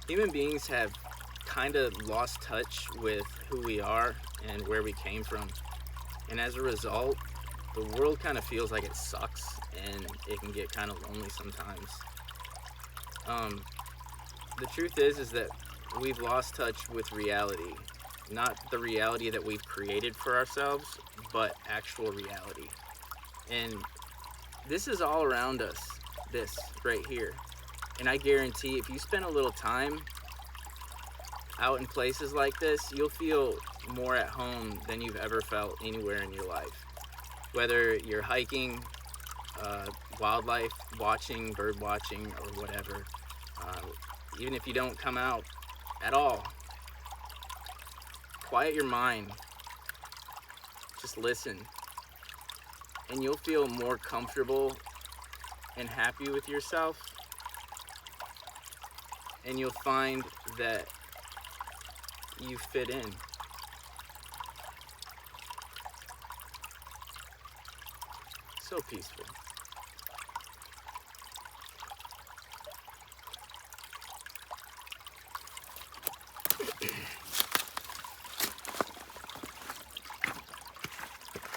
Human beings have kind of lost touch with who we are and where we came from. And as a result, the world kind of feels like it sucks and it can get kind of lonely sometimes. Um, the truth is that we've lost touch with reality. Not the reality that we've created for ourselves, but actual reality. And this is all around us, this right here. And I guarantee if you spend a little time out in places like this, you'll feel more at home than you've ever felt anywhere in your life. Whether you're hiking, wildlife watching, bird watching, or whatever, uh, even if you don't come out at all, quiet your mind, just listen, and you'll feel more comfortable and happy with yourself, and you'll find that you fit in. So peaceful.